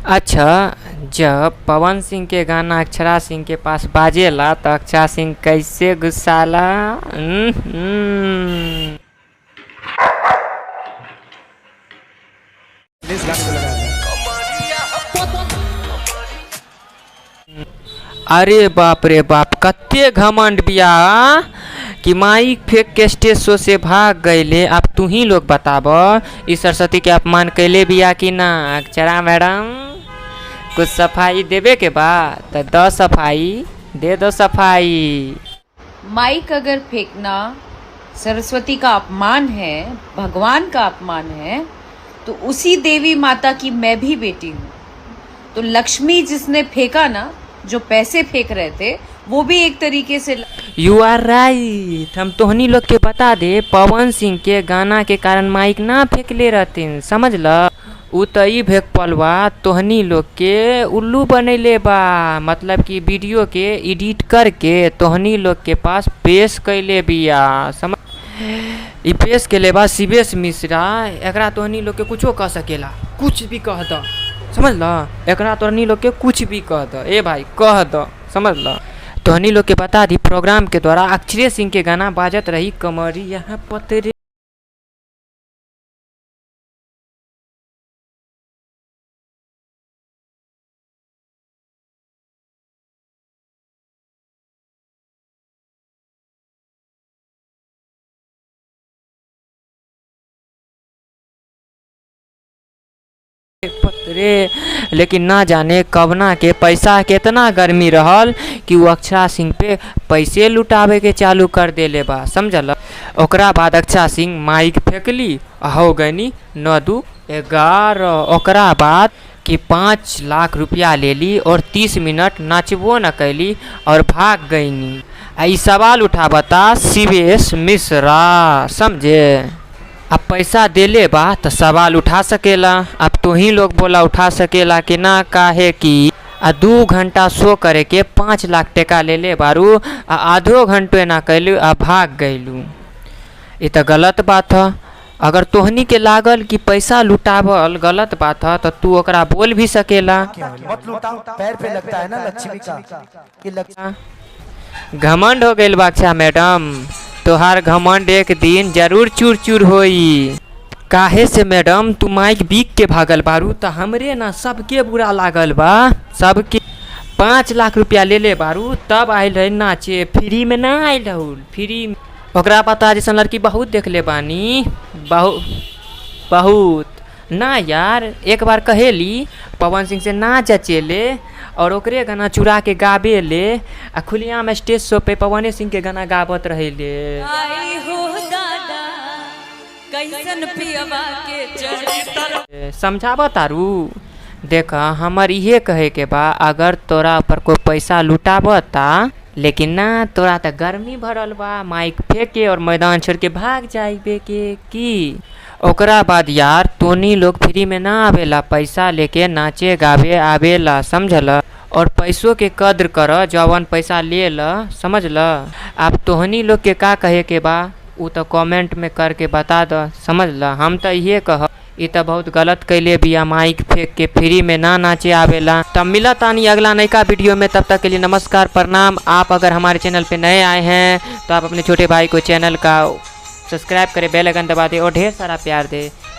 अच्छा, जब पवन सिंह के गाना अक्षरा सिंह के पास बाजेला तो अक्षरा सिंह कैसे गुस्साला। प्लीज गाने को लगाया जाए। अरे बाप रे बाप, कत्ते घमंड बिया कि माइक फेंक के स्टेज शो से भाग गईले। अब तू ही लोग बताब, इस सरस्वती के अपमान कैले बिया कि ना। अक्षरा मैडम, कुछ सफाई देवे के बाद तो दो सफाई दे दो सफाई। माइक अगर फेंकना सरस्वती का अपमान है, भगवान का अपमान है, तो उसी देवी माता की मैं भी बेटी हूँ। तो लक्ष्मी जिसने फेंका ना, जो पैसे फेंक रहे थे, वो भी एक तरीके से। You are right. हम तोहनी लोग के बता दे, पवन सिंह के गाना के कारण माइक ना फेंकले रहतीन, समझ ल। उ तो ई भेक पलवा तोहनी लोग के उल्लू बनैले बा, मतलब कि वीडियो के एडिट करके तोहनी लोग के पास पेश कैले बिया, समझ। ई पेश के ले बा शिवेश मिश्रा। एकरा तोहनी लोग के कुछो कह सकेला, कुछ भी कह द, समझ ल। एकरा तोहनी लोग के कुछ भी कह द, ए भाई कह द, समझ ल। तोहनी लोग के बता दी, प्रोग्राम के द्वारा अक्षरा सिंह के गाना बाजत रही कमरिया पतरे। पतरे, लेकिन ना जाने कवना के पैसा केतना गर्मी रहल कि वो अक्षरा सिंह पे पैसे लुटावे के चालू कर देले बा, समझल। ओकरा बाद अक्षरा सिंह माइक फेंकली, हो गनी 9-2-11। ओकरा बाद कि 5 लाख रुपया ले ली और 30 मिनट नाचबो न कैली और भाग गईनी। ई सवाल उठा बता शिवेश मिश्रा, समझे। अब पैसा देले बा तो सवाल उठा सकेला। अब तो ही लोग बोला उठा सकेला कि ना, काहे कि 2 घंटा शो करे के 5 लाख टका ले ले बारू, आधो घंटे ना कैलू आ भाग गईलू। ये तो गलत बात है। अगर तोहनी के लागल कि पैसा लुटावल गलत बात है तो तू ओकरा बोल भी सकेला। मत लुटाओ, पैर पे लगता है ना लक्ष्मी का। घमंड हो गइल बाक्षा मैडम, तोहार घमंड एक दिन जरूर चूर चूर होई। काहे से मैडम, तू माइक बिक के भागल बारू तो हमरे ना सबके बुरा लागल बा। सबके 5 लाख रुपया ले ले बारू, तब आयल रहे नाचे, फ्री में ना आयल रहूल, फ्री में। ओकरा पता जैसन लड़की बहुत देख ले बानी, बहुत ना यार। एक बार कहेली पवन सिंह से ना जचेले और ओकरे गाना चुरा के गाबे ले, आ खुलियाम स्टेज शो पे पवन सिंह के गाना गावत रहे ले। आई हो दादा, कैसन पियवा के समझावा तारू। देख, हमर इहे कहे के बा, अगर तोरा पर कोई पैसा लुटावता, लेकिन ना तोरा तो गर्मी भरल बा, माइक फेंके और मैदान छोड़ के भाग जाइबे के की। ओकरा बाद यार तोनी लोग फ्री में ना आवेला, पैसा लेके नाचे गावे आवेला, समझल। और पैसों के कद्र कर, जवन पैसा ले ल, समझ ल। आप तोहनी लोग के का कहे के बा उ तो कमेंट में करके बता दो, समझ ल। हम तो ये कह, ये तो बहुत गलत कैले बिया, माइक फेंक के फ्री में ना नाचे आवेला। तब मिला तानी अगला नयका वीडियो में, तब तक के लिए नमस्कार प्रणाम। आप अगर हमारे चैनल पे नए आए हैं तो आप अपने छोटे भाई को चैनल का सब्सक्राइब करें, बेल आइकन दबा दे और ढेर सारा प्यार दे।